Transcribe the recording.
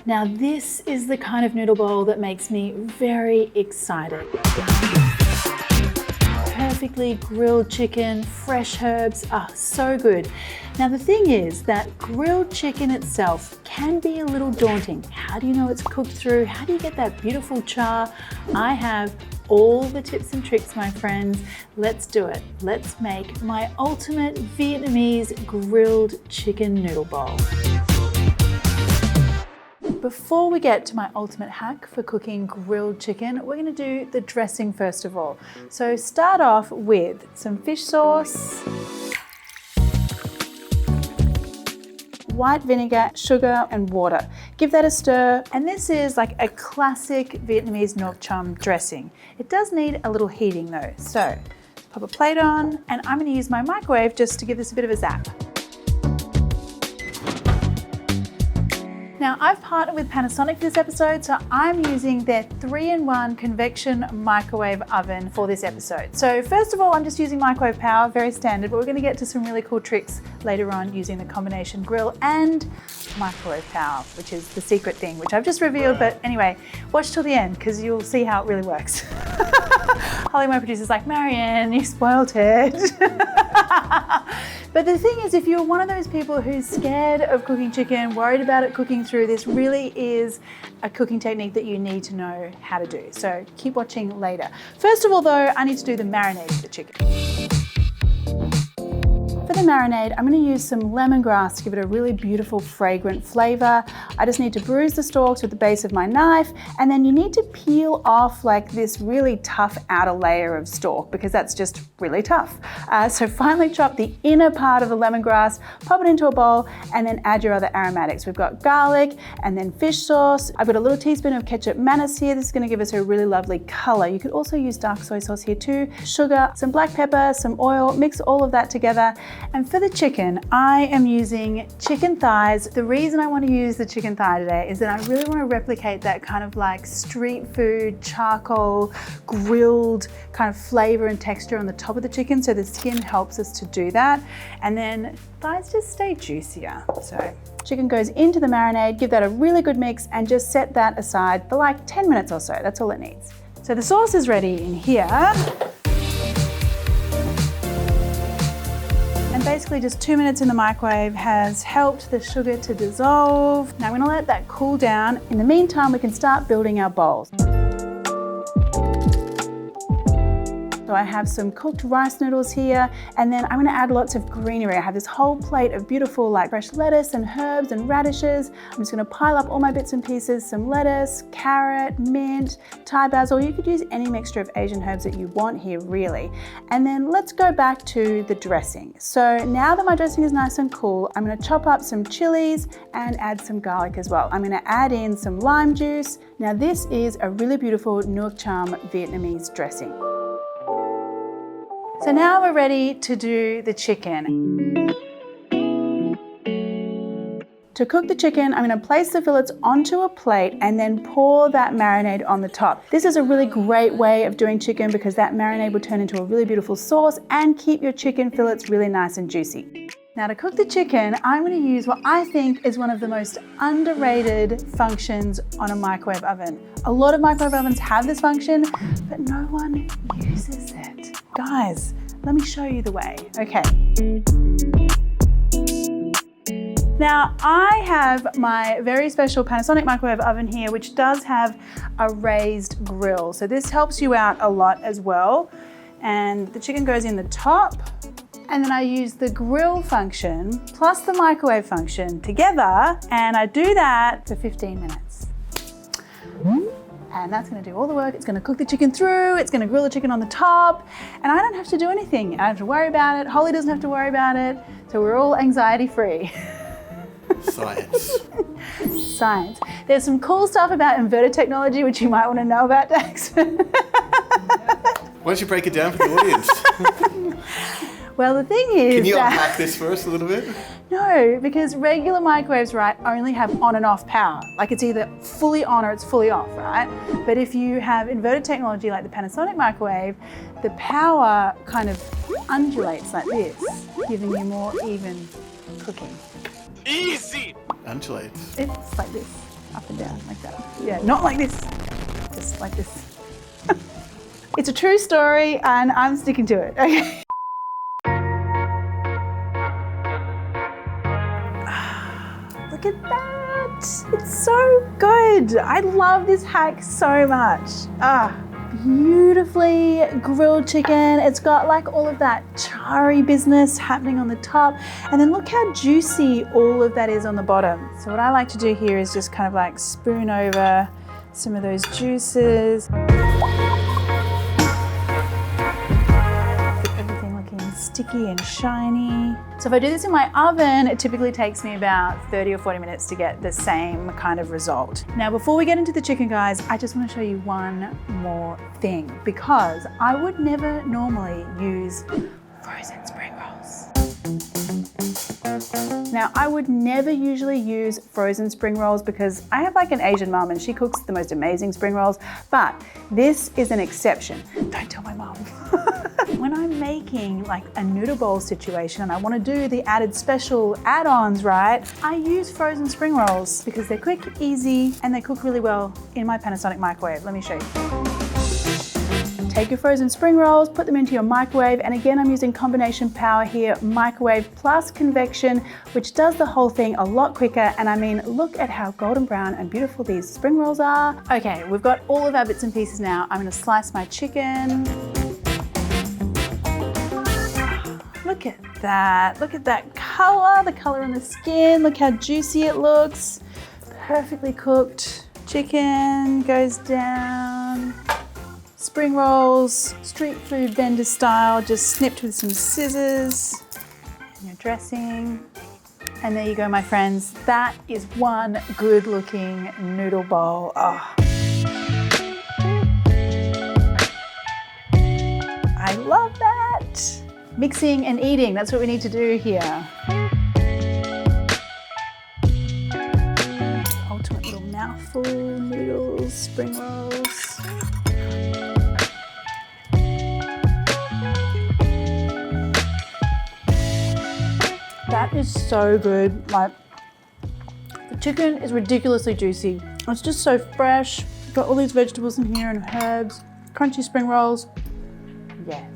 Now this is the kind of noodle bowl that makes me very excited. Perfectly grilled chicken, fresh herbs, so good. Now the thing is that grilled chicken itself can be a little daunting. How do you know it's cooked through? How do you get that beautiful char? I have all the tips and tricks, my friends. Let's do it. Let's make my ultimate Vietnamese grilled chicken noodle bowl. Before we get to my ultimate hack for cooking grilled chicken, we're going to do the dressing first of all. So start off with some fish sauce, white vinegar, sugar and water. Give that a stir, and this is like a classic Vietnamese nuoc cham dressing. It does need a little heating though, so pop a plate on, and I'm going to use my microwave just to give this a bit of a zap. Now I've partnered with Panasonic for this episode, so I'm using their 3-in-1 convection microwave oven for this episode. So first of all, I'm just using microwave power, very standard, but we're going to get to some really cool tricks later on using the combination grill and microwave power, which is the secret thing, which I've just revealed, but anyway, watch till the end because you'll see how it really works. Holly, my producer's like, Marianne, you spoiled it. But the thing is, if you're one of those people who's scared of cooking chicken, worried about it cooking through, this really is a cooking technique that you need to know how to do. So keep watching later. First of all though, I need to do the marinade of the chicken. For the marinade, I'm going to use some lemongrass to give it a really beautiful, fragrant flavor. I just need to bruise the stalks with the base of my knife, and then you need to peel off like this really tough outer layer of stalk because that's just really tough. So finely chop the inner part of the lemongrass, pop it into a bowl, and then add your other aromatics. We've got garlic and then fish sauce. I've got a little teaspoon of ketchup manis here. This is going to give us a really lovely color. You could also use dark soy sauce here too. Sugar, some black pepper, some oil, mix all of that together. And for the chicken, I am using chicken thighs. The reason I want to use the chicken thigh today is that I really want to replicate that kind of like street food, charcoal, grilled kind of flavor and texture on the top of the chicken. So the skin helps us to do that. And then thighs just stay juicier. So chicken goes into the marinade, give that a really good mix and just set that aside for like 10 minutes or so. That's all it needs. So the sauce is ready in here. And basically just 2 minutes in the microwave has helped the sugar to dissolve. Now I'm gonna let that cool down. In the meantime, we can start building our bowls. So I have some cooked rice noodles here, and then I'm gonna add lots of greenery. I have this whole plate of beautiful like fresh lettuce and herbs and radishes. I'm just gonna pile up all my bits and pieces, some lettuce, carrot, mint, Thai basil. You could use any mixture of Asian herbs that you want here really. And then let's go back to the dressing. So now that my dressing is nice and cool, I'm gonna chop up some chilies and add some garlic as well. I'm gonna add in some lime juice. Now this is a really beautiful nuoc cham Vietnamese dressing. So now we're ready to do the chicken. To cook the chicken, I'm going to place the fillets onto a plate and then pour that marinade on the top. This is a really great way of doing chicken because that marinade will turn into a really beautiful sauce and keep your chicken fillets really nice and juicy. Now to cook the chicken, I'm going to use what I think is one of the most underrated functions on a microwave oven. A lot of microwave ovens have this function, but no one uses it. Guys, let me show you the way. Okay. Now I have my very special Panasonic microwave oven here, which does have a raised grill. So this helps you out a lot as well. And the chicken goes in the top. And then I use the grill function plus the microwave function together, and I do that for 15 minutes. And that's gonna do all the work. It's gonna cook the chicken through, it's gonna grill the chicken on the top, and I don't have to do anything. I don't have to worry about it. Holly doesn't have to worry about it. So we're all anxiety free. Science. Science. There's some cool stuff about inverter technology, which you might wanna know about, Dax. Why don't you break it down for the audience? Well, the thing is Can you that, unpack this for us a little bit? No, because regular microwaves, right, only have on and off power. Like it's either fully on or it's fully off, right? But if you have inverted technology like the Panasonic microwave, the power kind of undulates like this, giving you more even cooking. Easy! Undulates. It's like this. Up and down, like that. Yeah, not like this, just like this. It's a true story and I'm sticking to it, okay? Look at that, it's so good. I love this hack so much. Beautifully grilled chicken. It's got like all of that charry business happening on the top. And then look how juicy all of that is on the bottom. So what I like to do here is just kind of like spoon over some of those juices. Get everything looking sticky and shiny. So if I do this in my oven, it typically takes me about 30 or 40 minutes to get the same kind of result. Now, before we get into the chicken, guys, I just want to show you one more thing, because I would never normally use frozen spring rolls. Now, I would never usually use frozen spring rolls because I have like an Asian mom and she cooks the most amazing spring rolls, but this is an exception. Don't tell my mom. When I'm making like a noodle bowl situation and I want to do the added special add-ons, right, I use frozen spring rolls because they're quick, easy, and they cook really well in my Panasonic microwave. Let me show you. Take your frozen spring rolls, put them into your microwave, and again, I'm using combination power here, microwave plus convection, which does the whole thing a lot quicker. And I mean, look at how golden brown and beautiful these spring rolls are. Okay, we've got all of our bits and pieces now. I'm gonna slice my chicken. Look at that color, the color on the skin. Look how juicy it looks. Perfectly cooked. Chicken goes down. Spring rolls, street food vendor style, just snipped with some scissors. And your dressing. And there you go, my friends. That is one good looking noodle bowl. Oh. I love that. Mixing and eating, that's what we need to do here. Ultimate little mouthful, noodles, spring rolls. That is so good. Like, the chicken is ridiculously juicy. It's just so fresh. Got all these vegetables in here and herbs, crunchy spring rolls. Yes.